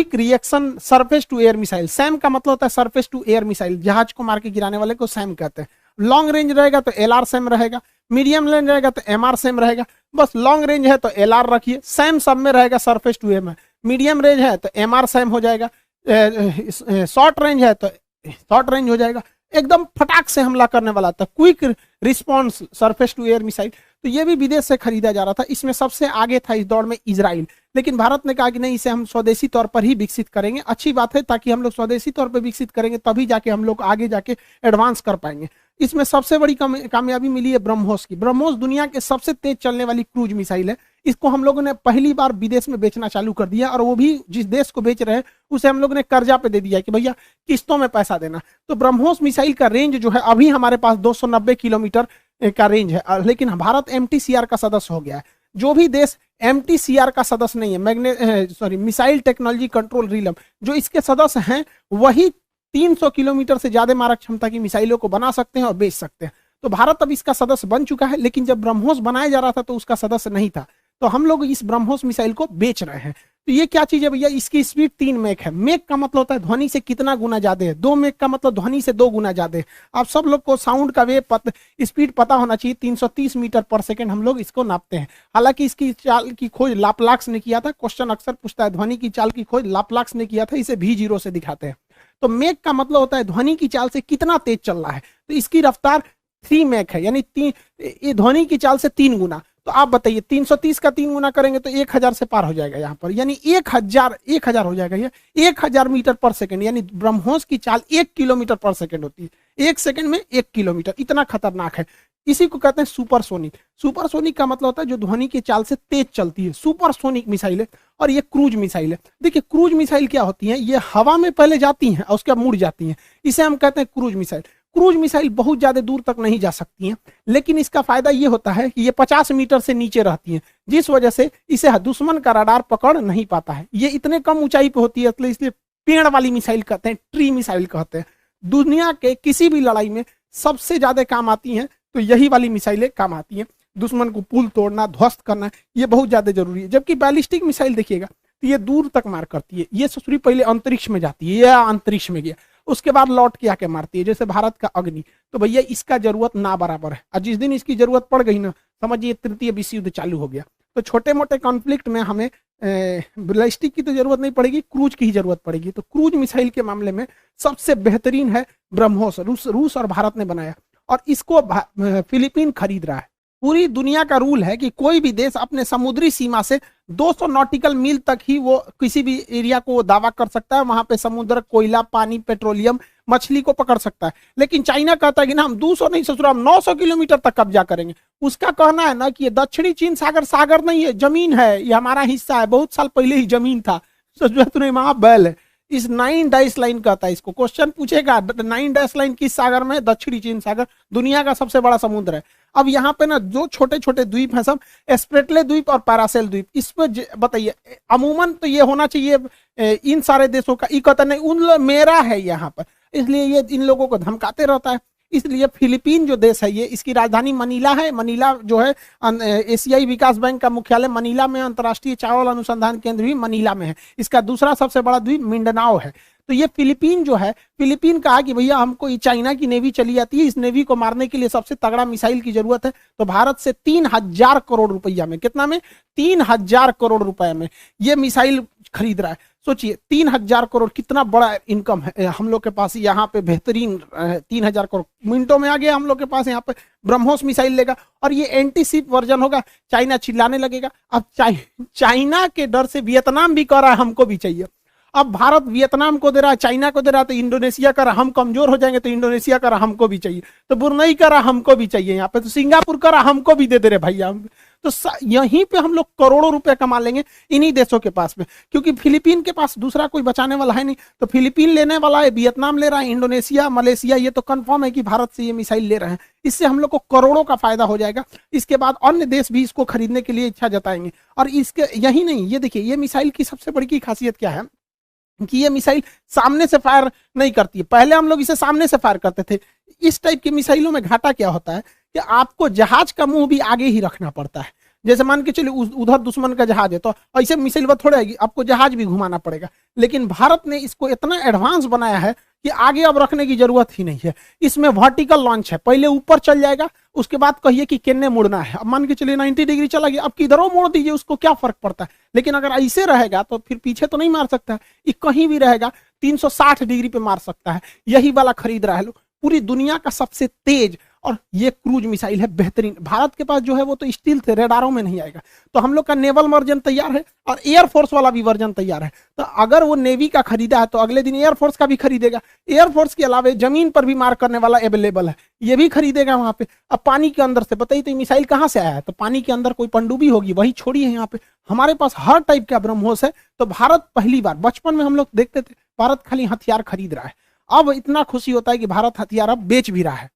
Quick reaction surface to air missile, SAM का मतलब होता है सरफेस टू एयर मिसाइल, जहाज को मार के गिराने वाले को सैम कहते हैं। लॉन्ग रेंज रहेगा तो एलआर सैम रहेगा, मीडियम रेंज रहेगा तो एमआर सैम रहेगा। बस लॉन्ग रेंज है तो एलआर रखिए, सैम सब में रहेगा surface to air, medium range है तो एमआर सैम हो जाएगा, शॉर्ट रेंज है तो शॉर्ट रेंज हो जाएगा। एकदम फटाक से हमला करने वाला था, quick response surface to air missile. तो ये भी विदेश से खरीदा जा रहा था। इसमें सबसे आगे था इस दौड़ में इजराइल, लेकिन भारत ने कहा कि नहीं, इसे हम स्वदेशी तौर पर ही विकसित करेंगे। अच्छी बात है, ताकि हम लोग स्वदेशी तौर पर विकसित करेंगे तभी जाके हम लोग आगे जाके एडवांस कर पाएंगे। इसमें सबसे बड़ी कामयाबी मिली है ब्रह्मोस की। ब्रह्मोस दुनिया के सबसे तेज चलने वाली क्रूज मिसाइल है। इसको हम लोगों ने पहली बार विदेश में बेचना चालू कर दिया, और वो भी जिस देश को बेच रहे हैं उसे हम लोग ने कर्जा पे दे दिया कि भैया किस्तों में पैसा देना। तो ब्रह्मोस मिसाइल का रेंज जो है अभी हमारे पास 290 किलोमीटर का रेंज है, लेकिन भारत एमटीसीआर का सदस्य हो गया है। जो भी देश एमटीसीआर का सदस्य नहीं है, मिसाइल टेक्नोलॉजी कंट्रोल रिलम, जो इसके सदस्य हैं वही 300 किलोमीटर से ज्यादा मारक क्षमता की मिसाइलों को बना सकते हैं और बेच सकते हैं। तो भारत अब इसका सदस्य बन चुका है, लेकिन जब ब्रह्मोस बनाया जा रहा था तो उसका सदस्य नहीं था। तो हम लोग इस ब्रह्मोस मिसाइल को बेच रहे हैं। तो ये क्या चीज है भैया, इसकी स्पीड 3 मैक है। मैक का मतलब होता है ध्वनि से कितना गुना ज्यादा है, 2 मैक का मतलब ध्वनि से 2 गुना ज्यादा है। आप सब लोग को साउंड का वेव स्पीड पता होना चाहिए। 330 मीटर पर सेकंड हम लोग इसको नापते हैं। हालांकि इसकी चाल की खोज लाप्लाक्स ने किया था। क्वेश्चन अक्सर पूछता है ध्वनि की चाल की खोज लाप्लाक्स ने किया था, इसे V0 से दिखाते हैं। तो मैक का मतलब होता है ध्वनि की चाल से कितना तेज चल रहा है। तो इसकी रफ्तार 3 मैक है, यानी ये ध्वनि की चाल से 3 गुना। तो आप बताइए 330 का 3 गुना करेंगे तो 1000 से पार हो जाएगा यहाँ पर, यानी 1000 हो जाएगा। ये 1000 मीटर पर सेकंड, यानी ब्रह्मोस की चाल 1 किलोमीटर पर सेकंड होती है। 1 सेकंड में 1 किलोमीटर, इतना खतरनाक है। इसी को कहते हैं सुपरसोनिक। सुपरसोनिक का मतलब होता है जो ध्वनि की चाल से तेज चलती है, सुपरसोनिक मिसाइल है। और ये क्रूज मिसाइल है। देखिए क्रूज मिसाइल क्या होती है, ये हवा में पहले जाती हैं और उसके बाद मुड़ जाती हैं, इसे हम कहते हैं क्रूज मिसाइल। क्रूज मिसाइल बहुत ज्यादा दूर तक नहीं जा सकती हैं, लेकिन इसका फायदा ये होता है कि ये 50 मीटर से नीचे रहती हैं, जिस वजह से इसे दुश्मन का रडार पकड़ नहीं पाता है। ये इतने कम ऊंचाई पे होती है, इसलिए पेड़ वाली मिसाइल कहते हैं, ट्री मिसाइल कहते हैं। दुनिया के किसी भी लड़ाई में सबसे ज्यादा काम आती हैं, तो यही वाली मिसाइलें काम आती हैं। दुश्मन को पुल तोड़ना, ध्वस्त करना, ये बहुत ज्यादा जरूरी है। जबकि बैलिस्टिक मिसाइल देखिएगा तो ये दूर तक मार करती है। ये ससुरी पहले अंतरिक्ष में जाती है, या अंतरिक्ष में गया, उसके बाद लौट के आके मारती है, जैसे भारत का अग्नि। तो भैया इसका जरूरत ना बराबर है, और जिस दिन इसकी जरूरत पड़ गई ना, समझिए तृतीय विश्व युद्ध चालू हो गया। तो छोटे मोटे कॉन्फ्लिक्ट में हमें बैलिस्टिक की तो जरूरत नहीं पड़ेगी, क्रूज की ही जरूरत पड़ेगी। तो क्रूज मिसाइल के मामले में सबसे बेहतरीन है ब्रह्मोस। रूस और भारत ने बनाया, और इसको फिलीपीन खरीद रहा है। पूरी दुनिया का रूल है कि कोई भी देश अपने समुद्री सीमा से 200 नॉटिकल मील तक ही वो किसी भी एरिया को दावा कर सकता है, वहां पे समुद्र, कोयला, पानी, पेट्रोलियम, मछली को पकड़ सकता है। लेकिन चाइना कहता है कि ना हम 200 नहीं ससुरा, हम 900 किलोमीटर तक कब्जा करेंगे। उसका कहना है ना कि ये दक्षिणी चीन सागर सागर नहीं है, जमीन है, ये हमारा हिस्सा है, बहुत साल पहले ही जमीन था। वहां बैल है। इस 9 डैश लाइन कहता है इसको। क्वेश्चन पूछेगा 9 डैश लाइन किस सागर में है, दक्षिणी चीन सागर, दुनिया का सबसे बड़ा समुद्र है। अब यहाँ पे ना जो छोटे छोटे द्वीप हैं सब स्प्रेटले द्वीप और पैरासेल द्वीप, इस पर बताइए अमूमन तो ये होना चाहिए इन सारे देशों का, इकता नहीं, उन मेरा है यहाँ पर, इसलिए ये इन लोगों को धमकाते रहता है। इसलिए फिलीपीन जो देश है ये, इसकी राजधानी मनीला है। मनीला जो है एशियाई विकास बैंक का मुख्यालय मनीला में, अंतर्राष्ट्रीय चावल अनुसंधान केंद्र भी मनीला में है। इसका दूसरा सबसे बड़ा द्वीप मिंडनाओ है। तो ये फिलीपीन जो है, फिलीपीन कहा कि भैया हमको ये चाइना की नेवी चली जाती है, इस नेवी को मारने के लिए सबसे तगड़ा मिसाइल की जरूरत है। तो भारत से 3000 करोड़ रुपया में, कितना में, 3000 करोड़ रुपए में ये मिसाइल खरीद रहा है। सोचिए 3000 करोड़ कितना बड़ा इनकम है हम लोग के पास। यहाँ पे बेहतरीन 3000 करोड़ मिनटों में आ गया हम लोग के पास। यहाँ पे ब्रह्मोस मिसाइल लेगा और ये एंटी शिप वर्जन होगा। चाइना चिल्लाने लगेगा। अब चाइना के डर से वियतनाम भी कह रहा है हमको भी चाहिए। अब भारत वियतनाम को दे रहा है, चाइना को दे रहा है, तो इंडोनेशिया कर रहा हम कमजोर हो जाएंगे, तो इंडोनेशिया कर रहा हमको भी चाहिए, तो ब्रुनई कर रहा हमको भी चाहिए, यहाँ पे तो सिंगापुर कर रहा हमको भी दे दे रहे भैया। तो यहीं पे हम लोग करोड़ों रुपए कमा लेंगे इन्हीं देशों के पास में, क्योंकि फिलीपीन के पास दूसरा कोई बचाने वाला है नहीं। तो फिलीपीन लेने वाला है, वियतनाम ले रहा है, इंडोनेशिया, मलेशिया, ये तो कंफर्म है कि भारत से ये मिसाइल ले रहे हैं। इससे हम लोग को करोड़ों का फायदा हो जाएगा। इसके बाद अन्य देश भी इसको खरीदने के लिए इच्छा जताएंगे। और इसके यही नहीं, ये देखिए ये मिसाइल की सबसे बड़ी खासियत क्या है कि ये मिसाइल सामने से फायर नहीं करती है। पहले हम लोग इसे सामने से फायर करते थे। इस टाइप की मिसाइलों में घाटा क्या होता है कि आपको जहाज का मुंह भी आगे ही रखना पड़ता है। जैसे मान के चलिए उधर दुश्मन का जहाज है तो ऐसे मिसाइल थोड़े आएगी, आपको जहाज भी घुमाना पड़ेगा। लेकिन भारत ने इसको इतना एडवांस बनाया है कि आगे अब रखने की जरूरत ही नहीं है। इसमें वर्टिकल लॉन्च है, पहले ऊपर चल जाएगा, उसके बाद कहिए कि किन्ने मुड़ना है। अब मान के चलिए 90 डिग्री चला गया, अब किधरों मोड़ दीजिए, उसको क्या फर्क पड़ता है। लेकिन अगर ऐसे रहेगा तो फिर पीछे तो नहीं मार सकता है, ये कहीं भी रहेगा 360 डिग्री पे मार सकता है। यही वाला खरीद रहा है लोग, पूरी दुनिया का सबसे तेज, और ये क्रूज मिसाइल है बेहतरीन। भारत के पास जो है वो तो स्टील थे, रेडारों में नहीं आएगा। तो हम लोग का नेवल वर्जन तैयार है और एयरफोर्स वाला भी वर्जन तैयार है। तो अगर वो नेवी का खरीदा है तो अगले दिन एयरफोर्स का भी खरीदेगा। एयरफोर्स के अलावा जमीन पर भी मार करने वाला अवेलेबल है, ये भी खरीदेगा वहां पे। अब पानी के अंदर से बताइए तो मिसाइल कहां से आया है, तो पानी के अंदर कोई पनडुब्बी होगी, वही छोड़ी है यहाँ पे। हमारे पास हर टाइप का ब्रह्मोस है। तो भारत पहली बार, बचपन में हम लोग देखते थे भारत खाली हथियार खरीद रहा है, अब इतना खुशी होता है कि भारत हथियार अब बेच भी रहा है।